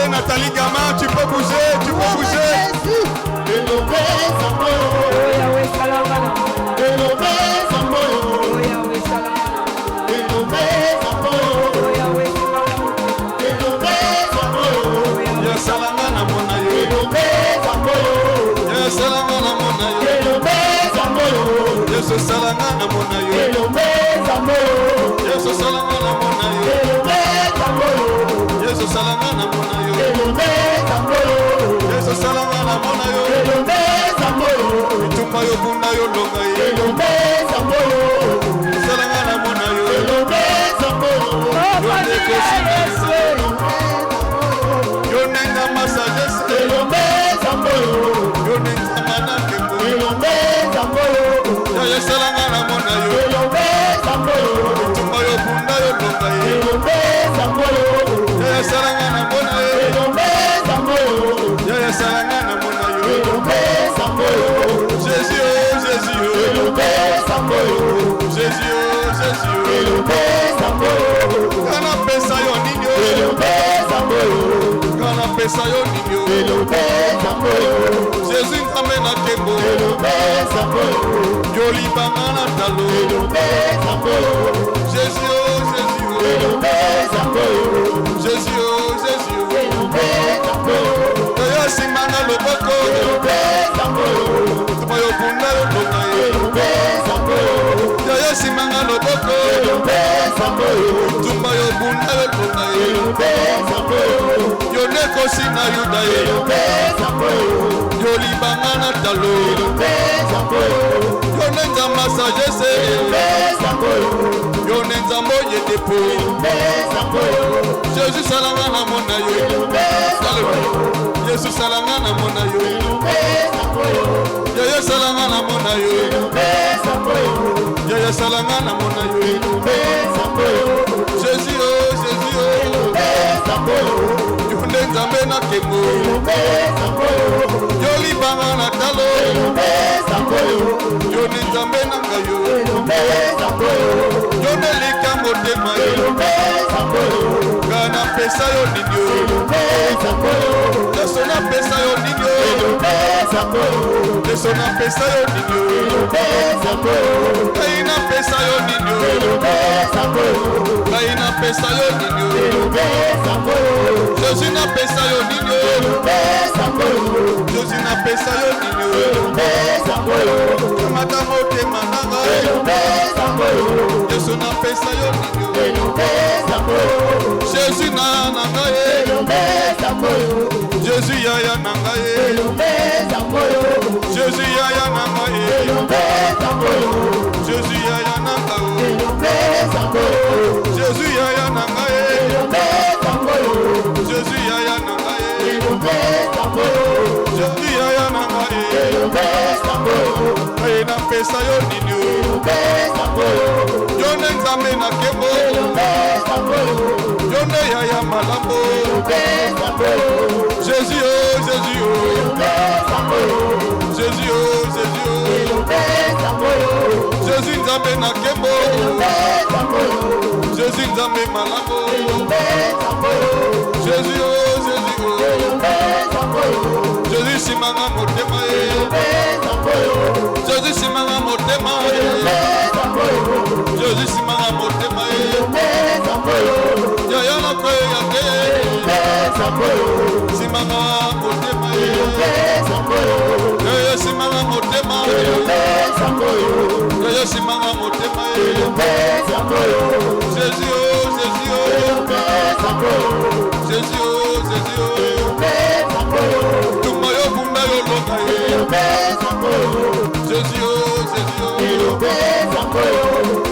Nathalie Gama, tu peux bouger, tu peux bouger. Yesu salangana mona yo. Yesu salangana mona yo. Yesu salangana mona yo. Yesu salangana mona yo. Itumba yo bunda yo longa yo. Salangana mona yo. Yo neko sinasa. Yo nenga masajese. Yo nenga manakembo. Yo salangana mona yo. Itumba yo bunda yo longa yo. Yo salangana mona yo. Yo salangana mona yo. Jésus, Jésus, Jésus, Kana pesa yo ninyo. Kana pesa yo ninyo. Jésus amena kembo. Joli bangana talo. Jésus, Jésus, Jésus, Jésus. Yo simanga loboko. Tumayo bunda yo longa yo. Yo simanga loboko. Tumayo bunda yo longa yo. Yo neko sina yuda yo. Yo libangana talo. Yo nenza masajese. Yo nenza moye depo. Jésus salangana mona yo. Jésus salangana mona yo. Yaya salangana mona yo. Yaya salangana mona yo. Jésus oh Jésus oh. Yo nenzambe na kemo. Yo libanga na talo. Yo nenzambe na ngayo. Yo nelika motema yo. Kana pesa yo ninyo. Yesu na pesa yo ninyo. Yesu na pesa yo ninyo. Kaina pesa yo ninyo. Kaina pesa yo ninyo. Jésus na pesa yo ninyo. Jésus na pesa yo ninyo. Kamata motema nanga. Yesu na pesa yo ninyo. Jésus na nanga ye. Jésus yaya nanga ye. Jésus yaya nanga ye. Jésus yaya nanga ye. Jésus yaya nanga ye. Jésus yaya nanga ye. Jésus yaya nanga ye. Aina pesa yo ninyo. Yo nenzambe na kembo. Yo ne yaya malambo. Jésus oh Jésus oh. Jésus oh Jésus oh. Jésus nzambe na kembo. Jésus nzambe malambo. Jésus oh Jésus oh. Jésus simanga motema ye. Jésus simanga motema ye. Jésus simanga motema ye. Yaya na kwe yake. Simanga motema ye. Yaya simanga motema ye. Yaya simanga motema ye. Jésus oh Jésus oh. Jésus oh Jésus oh. Tumayo bunda yo longa ye. Jésus oh Jésus oh.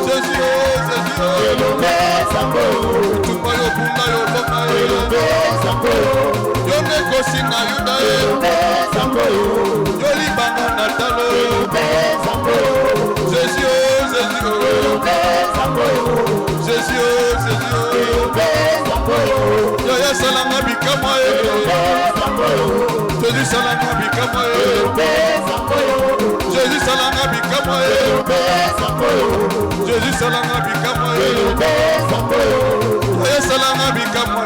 Jésus oh Jésus oh. Tumayo bunda yo longa ye. Yo neko sina yuda ye. Yo libanga na talo. Jésus oh Jésus oh. Jésus oh Jésus oh. Yaya salanga bikama ye. Jésus salanga bikama ye. Jésus salanga bikama ye. Jésus salanga bikama ye. Yaya salanga bikamo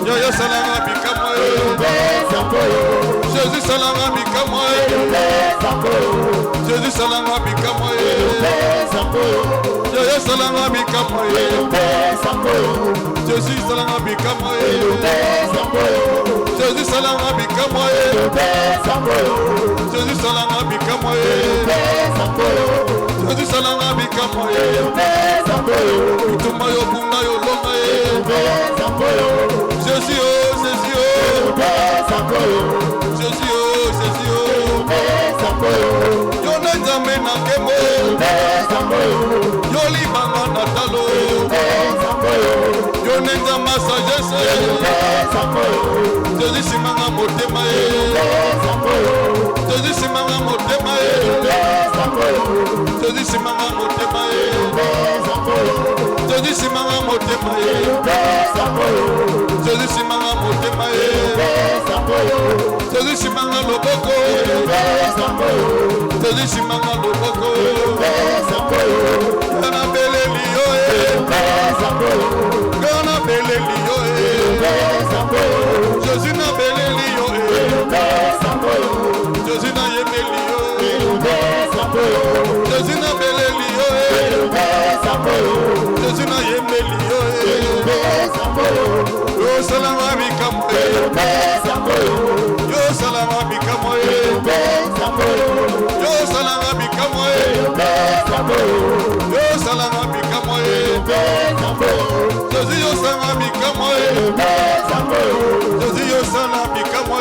Yaya salanga bikamo Jésus salanga bikamo Jésus salanga bikamo Yaya salanga bikamo Jésus salanga bikamo Jésus salanga bikamo Jésus salanga bikamo Jésus salanga bikamo Itumba yo bunga yo longa Jésus oh Jésus oh Jésus oh Jésus oh Yo nenzame na kemo Yo libanga na talo Yo nenzama sagesse Jésus simanga motema Jésus simanga motema Jésus simanga motema Jésus simanga motema Jésus simanga motema Jésus simanga loboko Jésus simanga loboko Kana beleli yo Kana beleli yo Jésus na beleli yo Jésus na yemeli yo Jésus na beleli yo Jésus na yemeli yo Yo salama bikamo Yo salama bikamo Yo salama bikamo Yo salama bikamo Jésus yo salama bikamo Jésus yo salama bikamo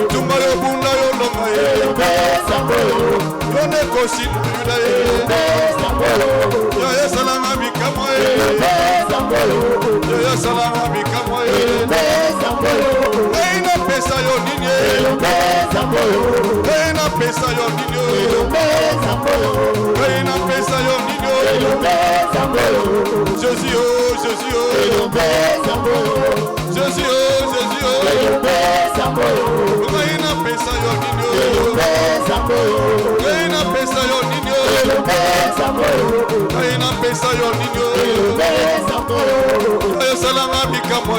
Tumba yo bunda yo longa Yo ne koshi yuda Yaya salama bikamo Yaya salama bikamo Eina pesa yo ninye Eina pesa yo ninyo Eina pesa yo ninyo Jésus oh Jésus oh Jésus oh Jésus oh Eina pesa yo ninyo Eina pesa yo ninyo Eina pesa yo ninyo Yaya salama bikamo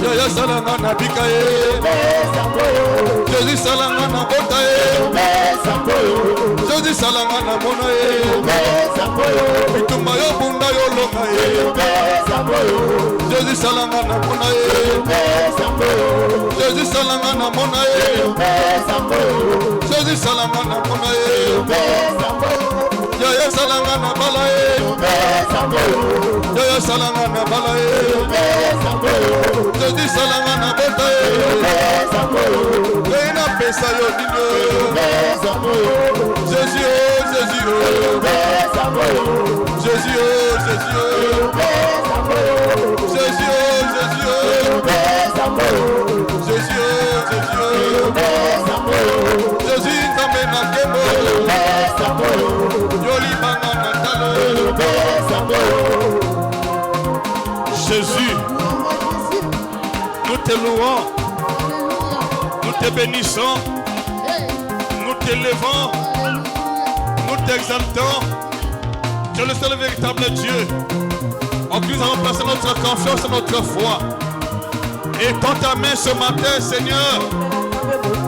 Yaya salama na bikaye Jésus salama na bota Jésus salama na mona Itumba yo bunda yo longa Jésus salama na mona Jésus salama na mona Jésus salama na mona Yaya salama na bala Yaya salama na bala Jésus salama na bota Eina pesa yo dinyo Jésus oh Jésus oh Jésus oh Jésus oh Jésus oh Jésus oh Jésus oh Jésus oh Jésus nzambe na kemo Yoli banga na talo Jésus, nous te louons, nous te bénissons, nous t'élevons, nous t'exaltons. Tu es le seul véritable Dieu. En qui nous avons placé notre confiance et notre foi. Et tends ta main ce matin, Seigneur.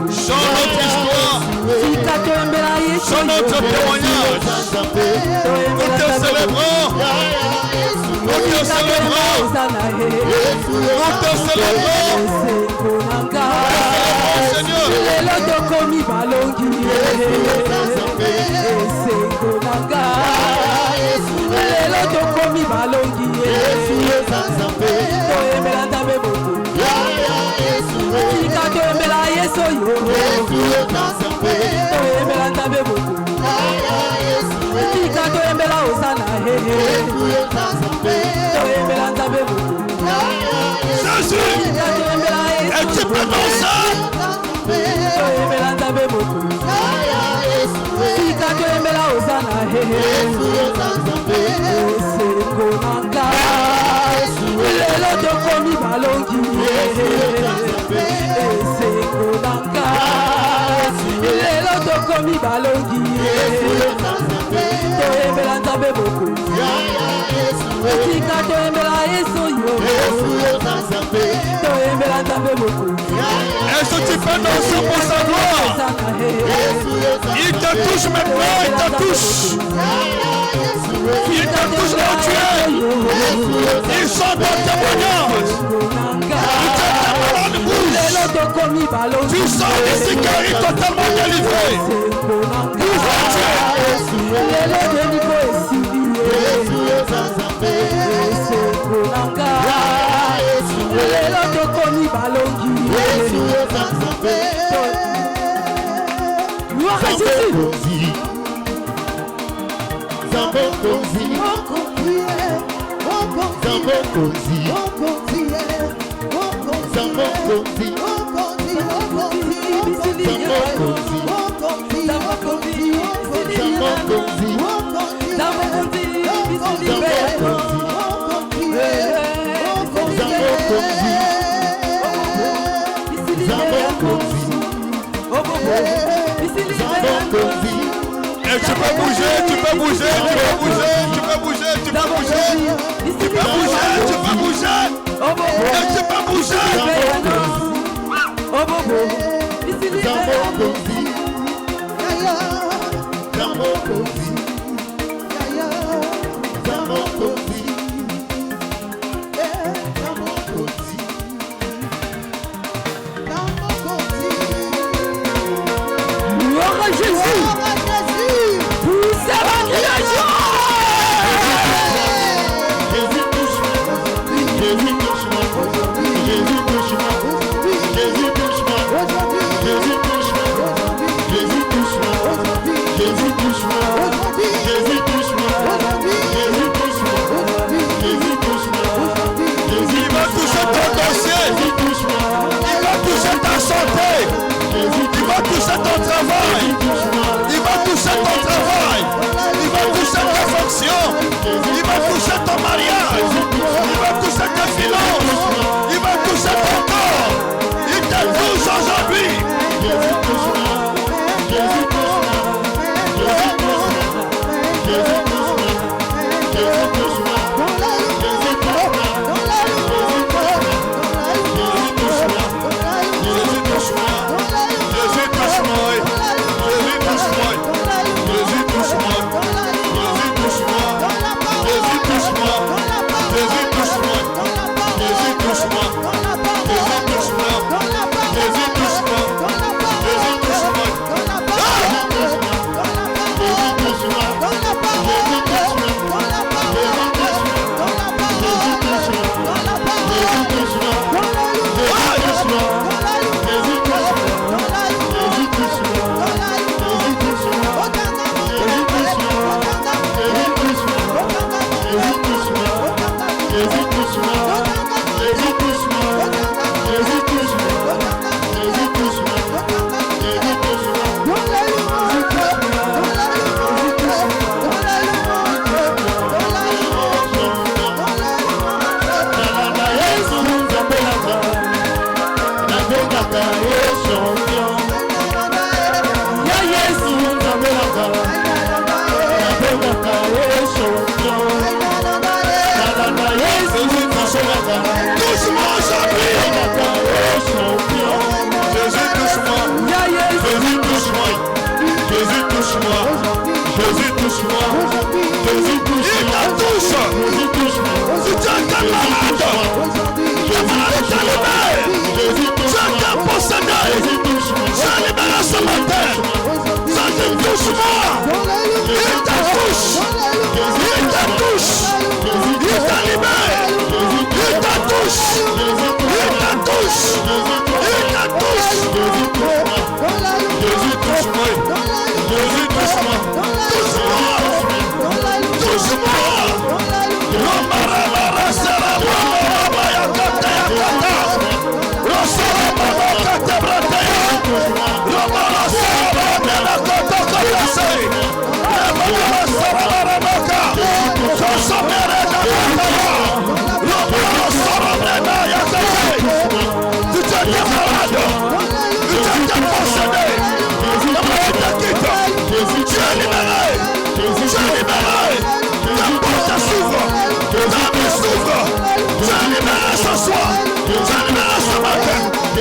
Change notre histoire. Change notre témoignage. Nous te célébrons. Nous te célébrons. Nous te célébrons. Seigneur. Et tu peux danser. Balongi Est-ce que tu peux danser pour sa gloire? Il te touche maintenant, il te touche. Il te touche là où tu es. Il sort ton témoignage. Tu bouge. Tu sors d'ici car il est totalement délivré. Bouge là où tu Et tu peux bouger, tu peux bouger, tu peux bouger, tu peux bouger, tu peux bouger, tu peux bouger, tu peux bouger, et tu peux bouger.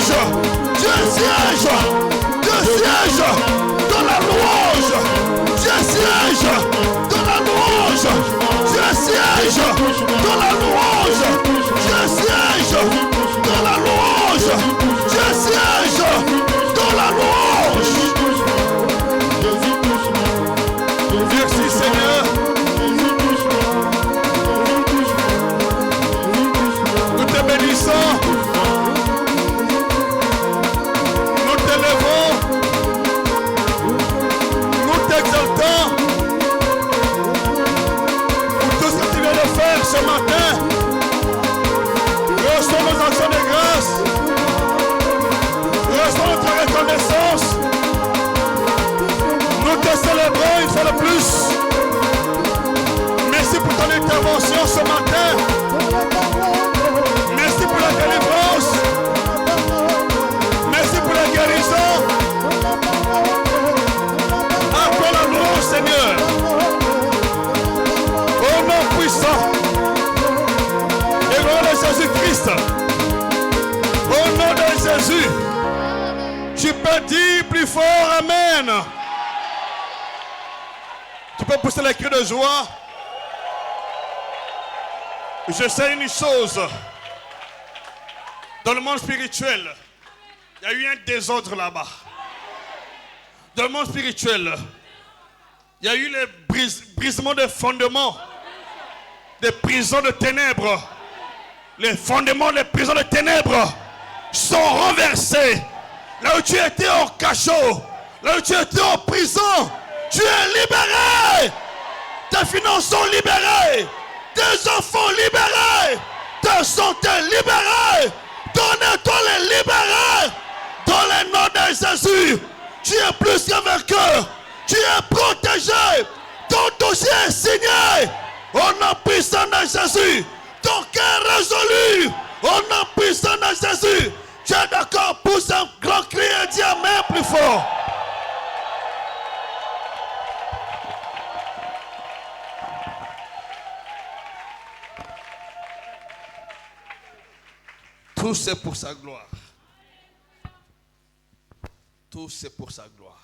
siège. Dieu siège. Dieu siège dans la louange. Dieu siège dans la louange. Dieu siège dans la louange. Dieu siège dans la louange. Dieu siège dans la louange. Merci Seigneur. Nous te bénissons. Nous t'élevons. Nous t'exaltons. Pour tout ce que tu viens de faire ce matin. Reçois nos actions de grâce. Reçois notre reconnaissance. Nous te célébrons une fois de plus. Merci pour ton intervention ce matin. Merci pour la délivrance. Merci pour la guérison. Encore la louange, Seigneur. Au nom puissant et au nom de Jésus-Christ. Au nom de Jésus. Tu peux dire plus fort Amen. Tu peux pousser les cris de joie. Je sais une chose. Dans le monde spirituel, il y a eu un désordre là-bas. Dans le monde spirituel, il y a eu les brisements des fondements des prisons de ténèbres. Les fondements des prisons de ténèbres sont renversés. Là où tu étais en cachot, là où tu étais en prison, tu es libéré. Tes finances sont libérées. Tes enfants libérés. Ta santé libérée. Ton étoile est libérée. Dans le nom de Jésus. Tu es plus qu'un vainqueur. Tu es protégé. Ton dossier est signé. Au nom puissant de Jésus. Ton cœur est résolu. Au nom puissant de Jésus. Tu es d'accord? Pousse un grand cri et dis Amen plus fort. Tout c'est pour sa gloire. Tout c'est pour sa gloire.